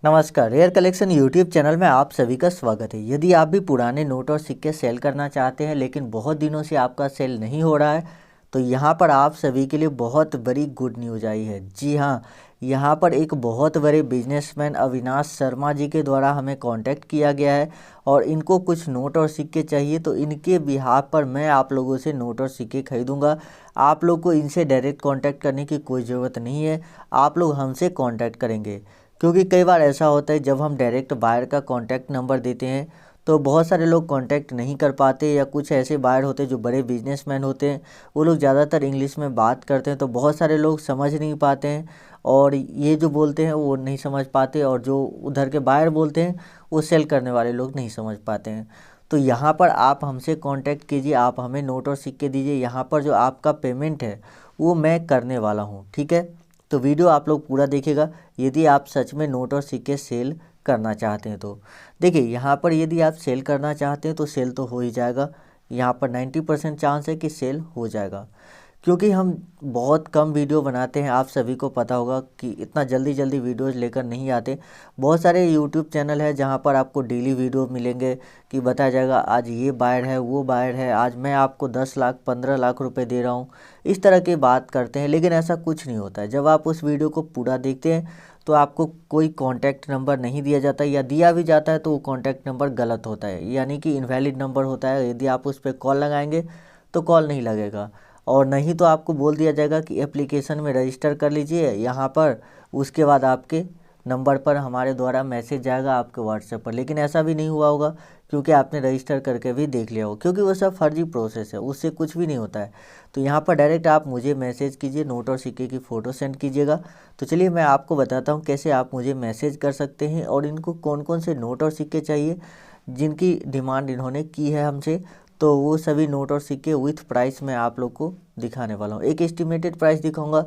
नमस्कार, rare collection YouTube channel में आप सभी का स्वागत है। यदि आप भी पुराने नोट और सिक्के सेल करना चाहते हैं लेकिन बहुत दिनों से आपका सेल नहीं हो रहा है तो यहाँ पर आप सभी के लिए बहुत बड़ी गुड न्यूज़ आई है। जी हाँ, यहाँ पर एक बहुत बड़े बिजनेसमैन अविनाश शर्मा जी के द्वारा हमें कांटेक्ट किया गया है और इनको कुछ नोट और सिक्के चाहिए, तो इनके बिहाफ पर मैं आप लोगों से नोट और सिक्के खरीदूँगा। आप लोग को इनसे डायरेक्ट कांटेक्ट करने की कोई ज़रूरत नहीं है, आप लोग हमसे कांटेक्ट करेंगे। क्योंकि कई बार ऐसा होता है जब हम डायरेक्ट बायर का कॉन्टैक्ट नंबर देते हैं तो बहुत सारे लोग कांटेक्ट नहीं कर पाते, या कुछ ऐसे बायर होते हैं जो बड़े बिजनेसमैन होते हैं, वो लोग ज़्यादातर इंग्लिश में बात करते हैं तो बहुत सारे लोग समझ नहीं पाते हैं और ये जो बोलते हैं वो नहीं समझ पाते, और जो उधर के बायर बोलते हैं वो सेल करने वाले लोग नहीं समझ पाते हैं। तो यहाँ पर आप हमसे कांटेक्ट कीजिए, आप हमें नोट और सिक्के दीजिए। यहाँ पर जो आपका पेमेंट है वो मैं करने वाला हूँ, ठीक है। तो वीडियो आप लोग पूरा देखिएगा यदि आप सच में नोट और सिक्के सेल करना चाहते हैं तो। देखिए यहाँ पर यदि आप सेल करना चाहते हैं तो सेल तो हो ही जाएगा। यहाँ पर 90% चांस है कि सेल हो जाएगा, क्योंकि हम बहुत कम वीडियो बनाते हैं। आप सभी को पता होगा कि इतना जल्दी जल्दी वीडियोज़ लेकर नहीं आते। बहुत सारे यूट्यूब चैनल है जहाँ पर आपको डेली वीडियो मिलेंगे कि बताया जाएगा आज ये बायर है, वो बायर है, आज मैं आपको 10 लाख 15 लाख रुपए दे रहा हूँ, इस तरह की बात करते हैं। लेकिन ऐसा कुछ नहीं होता है। जब आप उस वीडियो को पूरा देखते हैं तो आपको कोई कॉन्टैक्ट नंबर नहीं दिया जाता, या दिया भी जाता है तो वो कॉन्टैक्ट नंबर गलत होता है, यानी कि इनवैलिड नंबर होता है। यदि आप उस पर कॉल लगाएंगे तो कॉल नहीं लगेगा, और नहीं तो आपको बोल दिया जाएगा कि एप्लीकेशन में रजिस्टर कर लीजिए यहाँ पर, उसके बाद आपके नंबर पर हमारे द्वारा मैसेज जाएगा आपके व्हाट्सएप पर। लेकिन ऐसा भी नहीं हुआ होगा क्योंकि आपने रजिस्टर करके भी देख लिया हो, क्योंकि वो सब फर्जी प्रोसेस है, उससे कुछ भी नहीं होता है। तो यहाँ पर डायरेक्ट आप मुझे मैसेज कीजिए, नोट और सिक्के की फ़ोटो सेंड कीजिएगा। तो चलिए मैं आपको बताता हूँ कैसे आप मुझे मैसेज कर सकते हैं और इनको कौन कौन से नोट और सिक्के चाहिए जिनकी डिमांड इन्होंने की है हमसे। तो वो सभी नोट और सिक्के विथ प्राइस मैं आप लोग को दिखाने वाला हूँ। एक एस्टिमेटेड प्राइस दिखाऊंगा,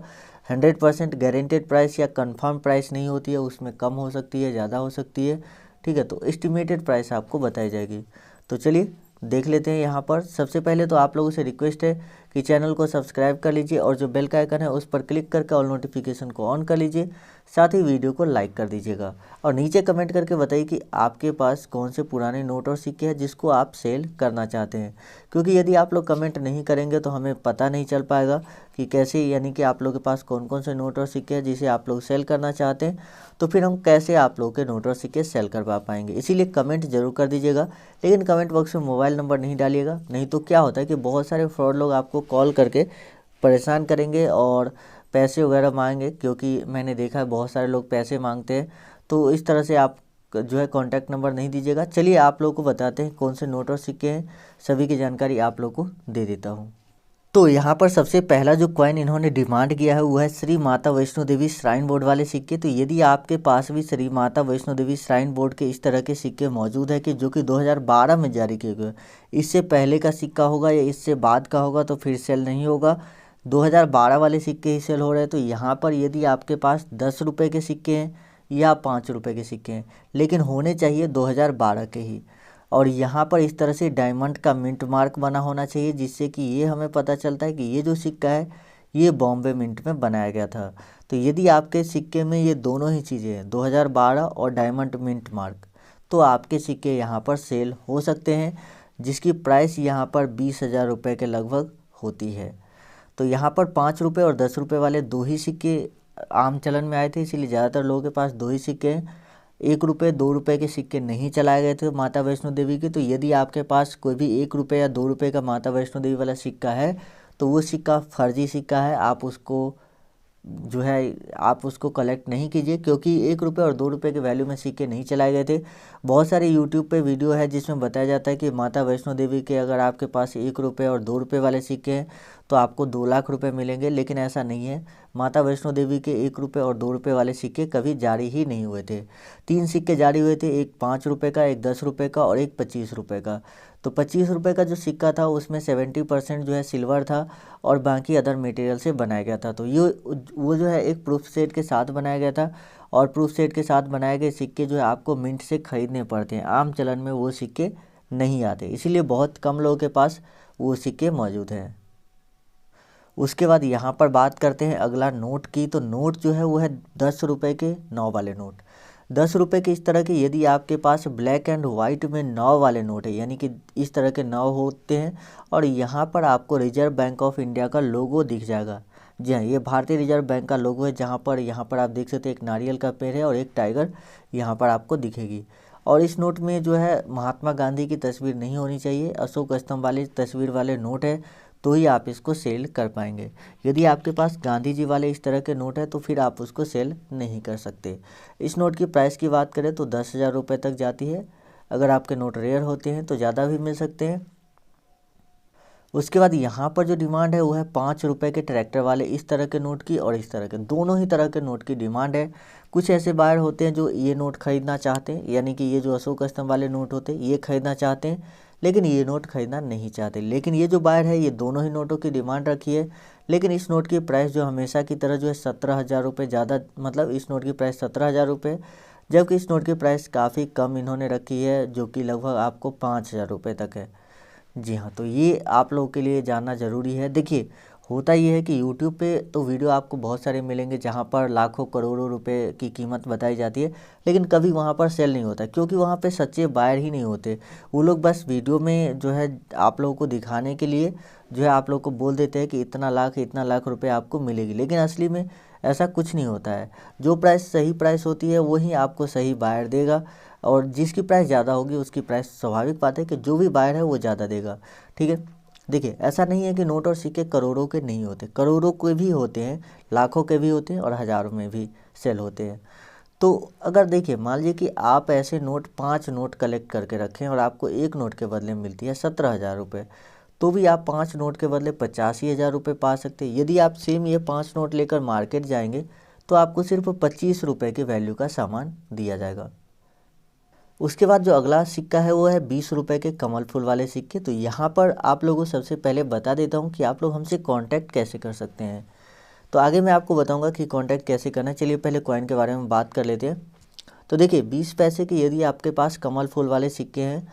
100% गारंटेड प्राइस या कंफर्म प्राइस नहीं होती है, उसमें कम हो सकती है, ज़्यादा हो सकती है, ठीक है। तो एस्टिमेटेड प्राइस आपको बताई जाएगी। तो चलिए देख लेते हैं। यहाँ पर सबसे पहले तो आप लोगों से रिक्वेस्ट है कि चैनल को सब्सक्राइब कर लीजिए और जो बेल का आइकन है उस पर क्लिक करके ऑल नोटिफिकेशन को ऑन कर लीजिए, साथ ही वीडियो को लाइक कर दीजिएगा और नीचे कमेंट करके बताइए कि आपके पास कौन से पुराने नोट और सिक्के हैं जिसको आप सेल करना चाहते हैं। क्योंकि यदि आप लोग कमेंट नहीं करेंगे तो हमें पता नहीं चल पाएगा कि कैसे, यानी कि आप लोगों के पास कौन कौन से नोट और सिक्के हैं जिसे आप लोग सेल करना चाहते हैं, तो फिर हम कैसे आप लोगों के नोट और सिक्के सेल करवा पाएंगे। इसीलिए कमेंट जरूर कर दीजिएगा, लेकिन कमेंट बॉक्स में मोबाइल नंबर नहीं डालिएगा, नहीं तो क्या होता है कि बहुत सारे फ्रॉड लोग आपको कॉल करके परेशान करेंगे और पैसे वगैरह मांगेंगे। क्योंकि मैंने देखा है बहुत सारे लोग पैसे मांगते हैं, तो इस तरह से आप जो है कॉन्टैक्ट नंबर नहीं दीजिएगा। चलिए आप लोग को बताते हैं कौन से नोट और सिक्के हैं, सभी की जानकारी आप लोग को दे देता हूँ। तो यहाँ पर सबसे पहला जो कॉइन इन्होंने डिमांड किया है वो है श्री माता वैष्णो देवी श्राइन बोर्ड वाले सिक्के। तो यदि आपके पास भी श्री माता वैष्णो देवी श्राइन बोर्ड के इस तरह के सिक्के मौजूद है कि जो कि 2012 में जारी किए गए, इससे पहले का सिक्का होगा या इससे बाद का होगा तो फिर सेल नहीं होगा। 2012 वाले सिक्के ही सेल हो रहे हैं। तो यहाँ पर यदि आपके पास 10 रुपये के सिक्के हैं या 5 रुपये के सिक्के हैं, लेकिन होने चाहिए 2012 के ही, और यहाँ पर इस तरह से डायमंड का मिंट मार्क बना होना चाहिए, जिससे कि ये हमें पता चलता है कि ये जो सिक्का है ये बॉम्बे मिंट में बनाया गया था। तो यदि आपके सिक्के में ये दोनों ही चीज़ें हैं, 2012 और डायमंड मिंट मार्क, तो आपके सिक्के यहाँ पर सेल हो सकते हैं, जिसकी प्राइस यहाँ पर 20,000 रुपये के लगभग होती है। तो यहाँ पर 5 रुपये और 10 रुपये वाले दो ही सिक्के आम चलन में आए थे, इसीलिए ज़्यादातर लोगों के पास दो ही सिक्के हैं। 1 रुपये 2 रुपये के सिक्के नहीं चलाए गए थे माता वैष्णो देवी के। तो यदि आपके पास कोई भी 1 रुपये या 2 रुपये का माता वैष्णो देवी वाला सिक्का है तो वो सिक्का फर्जी सिक्का है, आप उसको जो है आप उसको कलेक्ट नहीं कीजिए, क्योंकि 1 रुपये और 2 रुपये के वैल्यू में सिक्के नहीं चलाए गए थे। बहुत सारे यूट्यूब पे वीडियो है जिसमें बताया जाता है कि माता वैष्णो देवी के अगर आपके पास 1 रुपये और 2 रुपये वाले सिक्के हैं तो आपको 2 लाख रुपए मिलेंगे, लेकिन ऐसा नहीं है। माता वैष्णो देवी के 1 रुपये और 2 रुपये वाले सिक्के कभी जारी ही नहीं हुए थे। 3 सिक्के जारी हुए थे, एक 5 रुपये का, एक 10 रुपये का और एक 25 रुपये का। तो 25 रुपये का जो सिक्का था उसमें 70% जो है सिल्वर था और बाकी अदर मटेरियल से बनाया गया था। तो ये वो जो है एक प्रूफ सेट के साथ बनाया गया था, और प्रूफ सेट के साथ बनाए गए सिक्के जो है आपको मिंट से खरीदने पड़ते हैं, आम चलन में वो सिक्के नहीं आते, इसीलिए बहुत कम लोगों के पास वो सिक्के मौजूद हैं। उसके बाद यहाँ पर बात करते हैं अगला नोट की। तो नोट जो है वो है 10 रुपये के 9 वाले नोट। 10 रुपये के इस तरह के यदि आपके पास ब्लैक एंड वाइट में 9 वाले नोट है, यानी कि इस तरह के 9 होते हैं और यहाँ पर आपको रिजर्व बैंक ऑफ इंडिया का लोगो दिख जाएगा। जी हाँ, ये भारतीय रिजर्व बैंक का लोगो है, जहाँ पर यहाँ पर आप देख सकते हैं एक नारियल का पेड़ है और एक टाइगर यहाँ पर आपको दिखेगी। और इस नोट में जो है महात्मा गांधी की तस्वीर नहीं होनी चाहिए, अशोक स्तंभ वाली तस्वीर वाले नोट है तो ही आप इसको सेल कर पाएंगे। यदि आपके पास गांधी जी वाले इस तरह के नोट है तो फिर आप उसको सेल नहीं कर सकते। इस नोट की प्राइस की बात करें तो 10,000 रुपये तक जाती है। अगर आपके नोट रेयर होते हैं तो ज़्यादा भी मिल सकते हैं। उसके बाद यहाँ पर जो डिमांड है वो है 5 रुपये के ट्रैक्टर वाले इस तरह के नोट की और इस तरह के, दोनों ही तरह के नोट की डिमांड है। कुछ ऐसे बायर होते हैं जो ये नोट खरीदना चाहते हैं, यानी कि ये जो अशोक स्तंभ वाले नोट होते हैं ये खरीदना चाहते हैं, लेकिन ये नोट खरीदना नहीं चाहते। लेकिन ये जो बायर है ये दोनों ही नोटों की डिमांड रखी है। लेकिन इस नोट की प्राइस जो हमेशा की तरह जो है 17,000 रुपये ज़्यादा, मतलब इस नोट की प्राइस 17,000 रुपये, जबकि इस नोट की प्राइस काफ़ी कम इन्होंने रखी है जो कि लगभग आपको 5,000 रुपये तक है। जी हाँ, तो ये आप लोगों के लिए जानना ज़रूरी है। देखिए, होता ये है कि यूट्यूब पे तो वीडियो आपको बहुत सारे मिलेंगे जहाँ पर लाखों करोड़ों रुपए की कीमत बताई जाती है, लेकिन कभी वहाँ पर सेल नहीं होता, क्योंकि वहाँ पे सच्चे बायर ही नहीं होते। वो लोग बस वीडियो में जो है आप लोगों को दिखाने के लिए जो है आप लोग को बोल देते हैं कि इतना लाख रुपए आपको मिलेगी, लेकिन असली में ऐसा कुछ नहीं होता है। जो प्राइस सही प्राइस होती है वही आपको सही बायर देगा, और जिसकी प्राइस ज़्यादा होगी उसकी प्राइस, स्वाभाविक बात है कि जो भी बायर है वो ज़्यादा देगा। ठीक है, देखिए ऐसा नहीं है कि नोट और सिक्के करोड़ों के नहीं होते, करोड़ों के भी होते हैं, लाखों के भी होते हैं और हज़ारों में भी सेल होते हैं। तो अगर देखिए मान लीजिए कि आप ऐसे नोट 5 नोट कलेक्ट करके रखें और आपको एक नोट के बदले में मिलती है 17,000 रुपये, तो भी आप 5 नोट के बदले 85,000 रुपये पा सकते हैं। यदि आप सेम ये 5 नोट लेकर मार्केट जाएंगे तो आपको सिर्फ 25 रुपये के वैल्यू का सामान दिया जाएगा। उसके बाद जो अगला सिक्का है वो है 20 रुपये के कमल फूल वाले सिक्के। तो यहाँ पर आप लोगों को सबसे पहले बता देता हूँ कि आप लोग हमसे कांटेक्ट कैसे कर सकते हैं। तो आगे मैं आपको बताऊँगा कि कांटेक्ट कैसे करना है। चलिए पहले कॉइन के बारे में बात कर लेते हैं। तो देखिए 20 पैसे के यदि आपके पास कमल फूल वाले सिक्के हैं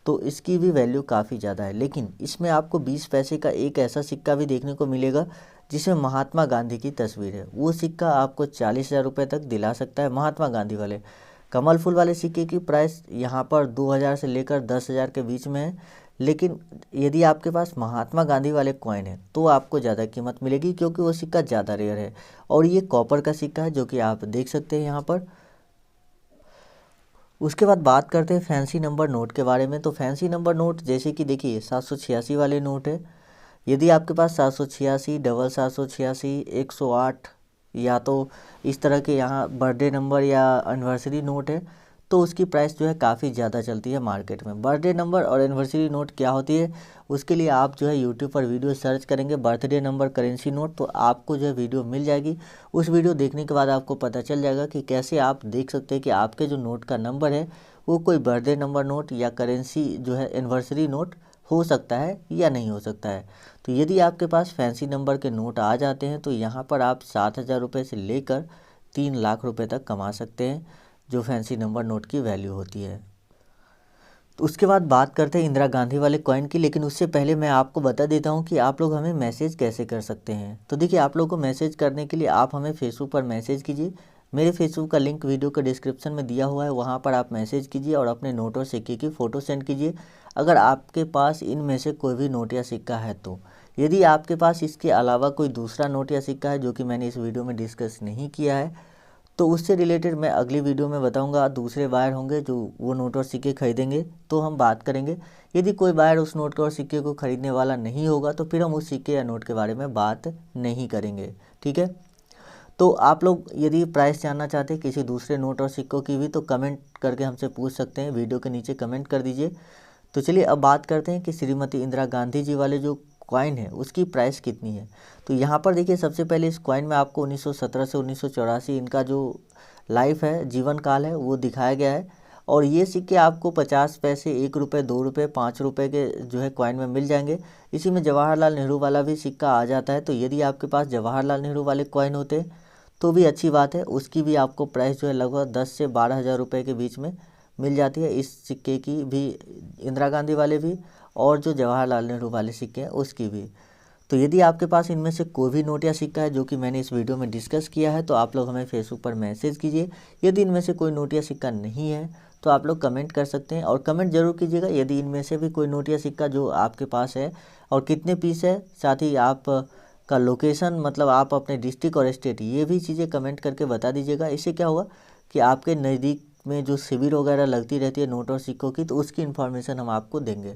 तो इसकी भी वैल्यू काफ़ी ज़्यादा है, लेकिन इसमें आपको 20 पैसे का एक ऐसा सिक्का भी देखने को मिलेगा जिसमें महात्मा गांधी की तस्वीर है। वो सिक्का आपको 40,000 रुपये तक दिला सकता है। महात्मा गांधी वाले कमल फूल वाले सिक्के की प्राइस यहाँ पर 2,000 से लेकर 10,000 के बीच में है, लेकिन यदि आपके पास महात्मा गांधी वाले कॉइन है तो आपको ज़्यादा कीमत मिलेगी, क्योंकि वो सिक्का ज़्यादा रेयर है और ये कॉपर का सिक्का है, जो कि आप देख सकते हैं यहाँ पर। उसके बाद बात करते हैं फैंसी नंबर नोट के बारे में। तो फैंसी नंबर नोट जैसे कि देखिए 786 वाले नोट है। यदि आपके पास 786, डबल 786, 108 या तो इस तरह के यहाँ बर्थडे नंबर या एनिवर्सरी नोट है तो उसकी प्राइस जो है काफ़ी ज़्यादा चलती है मार्केट में। बर्थडे नंबर और एनिवर्सरी नोट क्या होती है उसके लिए आप जो है यूट्यूब पर वीडियो सर्च करेंगे बर्थडे नंबर करेंसी नोट, तो आपको जो है वीडियो मिल जाएगी। उस वीडियो देखने के बाद आपको पता चल जाएगा कि कैसे आप देख सकते हैं कि आपके जो नोट का नंबर है वो कोई बर्थडे नंबर नोट या करेंसी जो है एनिवर्सरी नोट हो सकता है या नहीं हो सकता है। तो यदि आपके पास फैंसी नंबर के नोट आ जाते हैं तो यहाँ पर आप 7,000 रुपये से लेकर 3 लाख रुपए तक कमा सकते हैं, जो फैंसी नंबर नोट की वैल्यू होती है। तो उसके बाद बात करते हैं इंदिरा गांधी वाले कॉइन की, लेकिन उससे पहले मैं आपको बता देता हूँ कि आप लोग हमें मैसेज कैसे कर सकते हैं। तो देखिए आप लोग को मैसेज करने के लिए आप हमें फेसबुक पर मैसेज कीजिए। मेरे फेसबुक का लिंक वीडियो के डिस्क्रिप्शन में दिया हुआ है, वहाँ पर आप मैसेज कीजिए और अपने नोट और सिक्के की फ़ोटो सेंड कीजिए अगर आपके पास इनमें से कोई भी नोट या सिक्का है तो। यदि आपके पास इसके अलावा कोई दूसरा नोट या सिक्का है जो कि मैंने इस वीडियो में डिस्कस नहीं किया है तो उससे रिलेटेड मैं अगली वीडियो में बताऊंगा। दूसरे बायर होंगे जो वो नोट और सिक्के खरीदेंगे तो हम बात करेंगे। यदि कोई बायर उस नोट और सिक्के को खरीदने वाला नहीं होगा तो फिर हम उस सिक्के या नोट के बारे में बात नहीं करेंगे। ठीक है, तो आप लोग यदि प्राइस जानना चाहते हैं किसी दूसरे नोट और सिक्कों की भी तो कमेंट करके हमसे पूछ सकते हैं, वीडियो के नीचे कमेंट कर दीजिए। तो चलिए अब बात करते हैं कि श्रीमती इंदिरा गांधी जी वाले जो कॉइन है उसकी प्राइस कितनी है। तो यहाँ पर देखिए सबसे पहले इस कॉइन में आपको 1917 से 1984 इनका जो लाइफ है, जीवन काल है, वो दिखाया गया है। और ये सिक्के आपको 50 पैसे, 1 रुपये, 2 रुपये, 5 रुपये के जो है कॉइन में मिल जाएंगे। इसी में जवाहरलाल नेहरू वाला भी सिक्का आ जाता है। तो यदि आपके पास जवाहरलाल नेहरू वाले कॉइन होते तो भी अच्छी बात है, उसकी भी आपको प्राइस जो है लगभग 10 से 12,000 रुपये के बीच में मिल जाती है। इस सिक्के की भी, इंदिरा गांधी वाले भी और जो जवाहरलाल नेहरू वाले सिक्के हैं उसकी भी। तो यदि आपके पास इनमें से कोई भी नोट या सिक्का है जो कि मैंने इस वीडियो में डिस्कस किया है, तो आप लोग हमें फेसबुक पर मैसेज कीजिए। यदि इनमें से कोई नोट या सिक्का नहीं है तो आप लोग कमेंट कर सकते हैं, और कमेंट जरूर कीजिएगा यदि इनमें से भी कोई नोट या सिक्का जो आपके पास है और कितने पीस है, साथ ही आप का लोकेशन, मतलब आप अपने डिस्ट्रिक्ट और स्टेट, ये भी चीज़ें कमेंट करके बता दीजिएगा। इससे क्या होगा कि आपके नज़दीक में जो शिविर वगैरह लगती रहती है नोट और सिक्कों की, तो उसकी इन्फॉर्मेशन हम आपको देंगे।